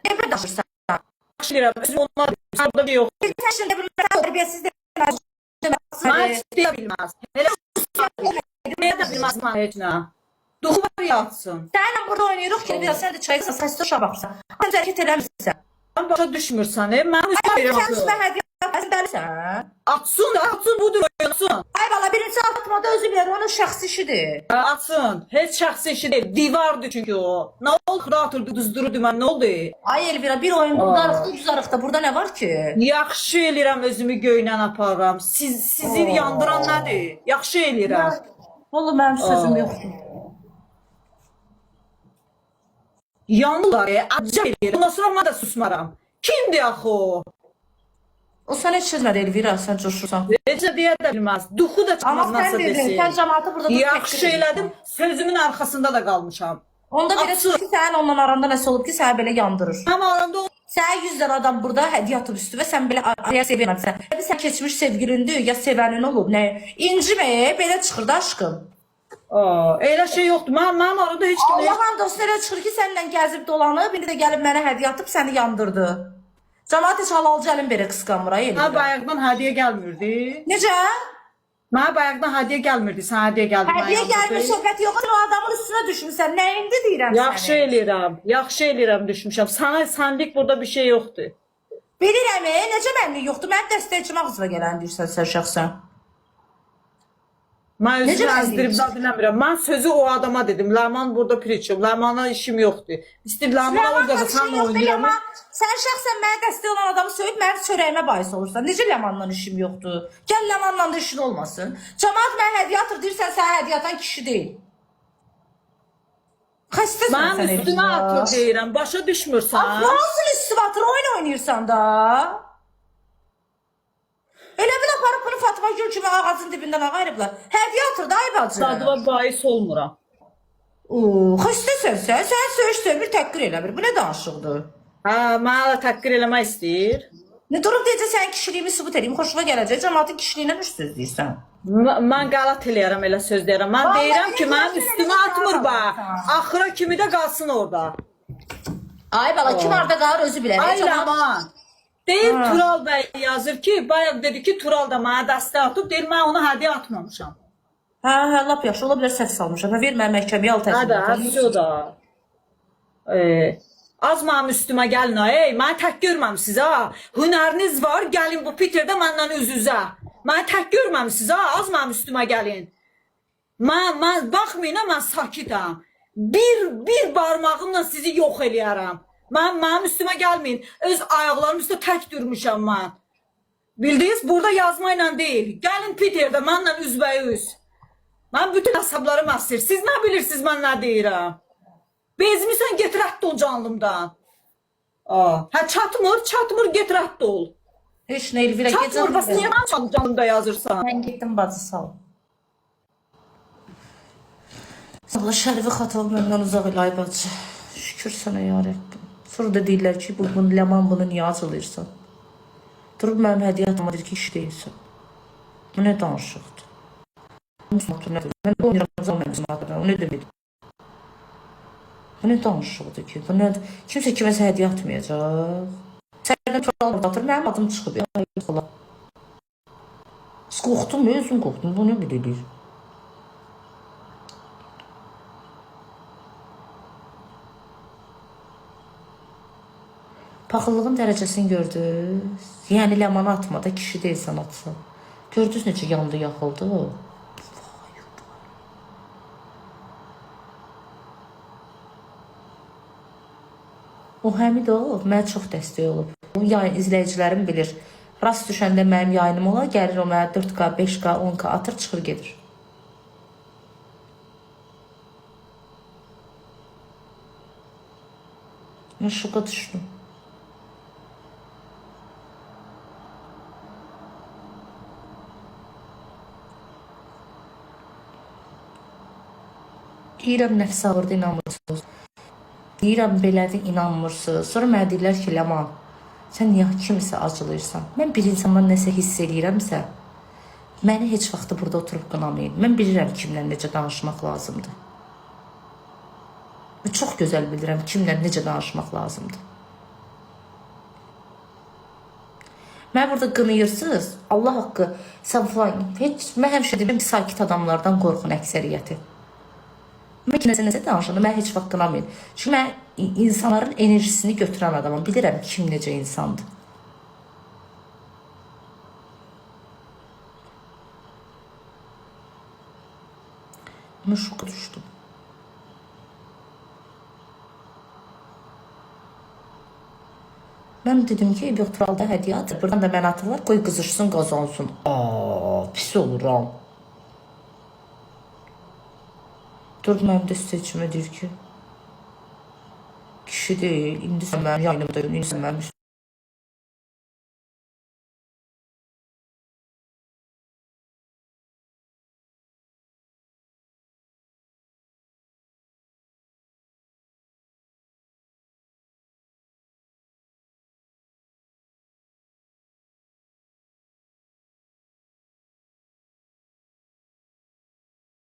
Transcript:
Ne bir danışırsan? Yaxşı deyirəm, özüm onlar burada bir yox. Sən şimdi bir tərbiyəsiz Mən heç deyə bilməz. Elə deyə də bilməz mən heç nə. Duxu var yatsın. Sənlə burada oynayırıq ki, biraz sən də çayırsan, xəstə uşaq baxırsan. Sən hərəkət eləmirsən. Mən başa düşmürsən, mən üstə Sən verirəm. üstə hədiyyə atmasın dəlisən. Atsın, budur oynasın. Ay bala, birinci atmada özü bilir, onun şəxsi işidir. Atsın, heç şəxsi işi deyil, divardır çünki o. Nə oldu, rahatırdı, düzdürürdü mən, nə oldu? Ay Elvira, bir oyun darıqda, düz arıqda, burada nə var ki? Yaxşı eləyirəm, özümü göynən aparıram. Sizi yandıran nədir? Yaxşı eləyirəm. Vallahi mənim sözüm yoxdur. Yandılar, acı eləyirəm. Ondan sonra mən də susmaram. Kimdir axı o? O sən heç çözmədi Elvira, sən coşursan. Necə deyə də bilməz. Duxu da Amma çıxmaz sən nasıl dedin, desin. sən cəmaatı burada Yaxşı elədim, sözümün arxasında da qalmışam. Onda belə çıxır ki, sənin ondan aranda nəsə olub ki, səni belə yandırır. Amma aranda o... Sənə 100 dənə adam burada hədiyyə atıb üstüvə, sən belə araya sevməmsən. Sən keçmiş sevgilindir, ya sevənin olub, nə? İncimə, belə çıxır da aşkım. Elə şey yoxdur. Mənim arada heç kim... Allah'ın dostu elə çıxır ki, səndən gəzib dolanıb, indi də gəlib mənə hədiyyə atıb, səni yandırdı. Cəmaat heç halalcı əlim belə qısqanmır, ay Mənə bayaqdan hədiyyə gəlmirdi. Necə? Mənə bayaqdan hədiyyə gəlmirdi, sən hədiyyə gəldi. Hədiyyə gəlmir, söhbət yox, o adamın üstünə düşmüsən, nəyində deyirəm Yaxşı eləyirəm, yaxşı eləyirəm düşmüşəm. Sana sənlik burada bir şey yoxdur. Bilirəm, necə mənlik yoxdur, mənim dəstəkçim ağzına gələn deyirsən sən şəxsən. Mən Necə özümü mən əzdirib deyirsən? dinləmirəm. Mən sözü o adama dedim. Ləman burada preçim. Ləmana işim yoxdur. İstəyir Ləman orada da sən oynayıram. Sən şəxsən mənə dəstək olan adamı söyləyib mənim çörəyimə bahis olursan. Necə Ləmanla işim yoxdur? Gəl Ləmanla da işin olmasın. Cəmaat mənə hədiyyə atır, deyirsən sənə hədiyyə atan kişi deyil. Xəstəsən Mənim sən üstümə atır deyirəm. Başa düşmürsən. Nasıl üstüme atır, oyun oynayırsan da? Elə bil aparıb bunu Fatıma Gül kimi ağacın dibindən ağayırıblar. Hədiyyə atır da ay bacı. Sadıva bahis olmuram. Xəstəsən sən, sən söyüş söymür, təhqir elə bir. Bu nə danışıqdır? Hə, mənə təhqir eləmək istəyir. Ne durup deyəcək sənin kişiliyimi sübut edeyim, xoşuma gələcək. Cəmaatın kişiliyindən üst söz deyirsən. Mən qəlat eləyərəm elə söz deyirəm. Mən deyirəm ki, mənim üstümə atmır bax. Axıra kimi də qalsın orada. Ay bala, kim orada qalır özü bilər. Ay Ləman. Deyir Tural bəy yazır ki, bayaq dedi ki, Tural da mənə dəstək atıb, deyir mən ona hədiyyə atmamışam. Hə, lap yaxşı, ola bilər səhv salmışam. Ver mən məhkəməyə al Hə də, təzminat. o da. Az mənim üstümə gəlin, mənə tək görməmsiz ha. Hünəriniz var, gəlin bu Peterdə məndən üz-üzə. Mənə tək görməmsiz ha, az mənim üstümə gəlin. Mən baxmayın, mən sakitəm. Bir barmağımla sizi yox eləyərəm. Mənim üstümə gəlməyin. Öz ayaqlarım üstə tək durmuşam mən. Bildiniz, burada yazma ilə deyil. Gəlin Peterdə mənlə üzbəüz. Mən bütün hesablarım əsir. Siz nə bilirsiniz mən nə deyirəm? Bezmirsən get rədd ol canlımdan. Hə çatmır get rədd ol. Heç nə Elvira gecə. Çatmır bəs niyə mən canlımda yazırsan? Mən getdim bacı sağ ol. Allah şərifi xatalı məndən uzaq elə ay bacı. Şükür sənə ya Rəbbim. Sonra da deyirlər ki, Ləman bunu niyə acılıyırsan? Durub mənim hədiyyə atma deyir ki, iş deyilsən. Bu nə danışıqdır? Mən oynayıram, o nə demək? Bu nə danışıqdır ki? Kimsə kiməsə hədiyyə atmayacaq. Sərdən Tural atır, mənim adım çıxıb. Qorxdum, özüm qorxdum, bu nə bilir? Paxıllığın dərəcəsini gördünüz. Yəni Ləmanı atmada kişi deyilsən atsan. Gördünüz necə yandı, yaxıldı o. O həmid o, mənə çox dəstək olub. Yəni izləyicilərim bilir. Rast düşəndə mənim yayınım ola, gəlir o mənə 4K, 5K, 10K atır, çıxır gedir. Mən şoka düşdüm. Deyirəm nəfsə ağırda inanmırsınız. Deyirəm belədir inanmırsınız. Sonra mənə deyirlər ki, Ləman, sən niyə kimisə acılıyırsan? Mən bir insandan nəsə hiss eləyirəmsə, məni heç vaxtı burada oturub qınamayın. Mən bilirəm kimlə necə danışmaq lazımdır. Və çox gözəl bilirəm kimlə necə danışmaq lazımdır. Mən burada qınayırsınız. Allah haqqı. Sən falan heç mən həmişə deyirəm ki, sakit adamlardan qorxun əksəriyyəti. Mən nəsə danışanda mən heç vaxt qınamayım. Çünki mən insanların enerjisini götürən adamım. Bilirəm kim necə insandır. Mən şoka düşdüm. Mən dedim ki, virtualda hədiyyə atır. Buradan da mən atırlar, qoy qızışsın, qazansın. Pis oluram. Dur, mənim də seçimə deyir ki, kişi deyil, indi sən mənim yayınımda, indi sən mənim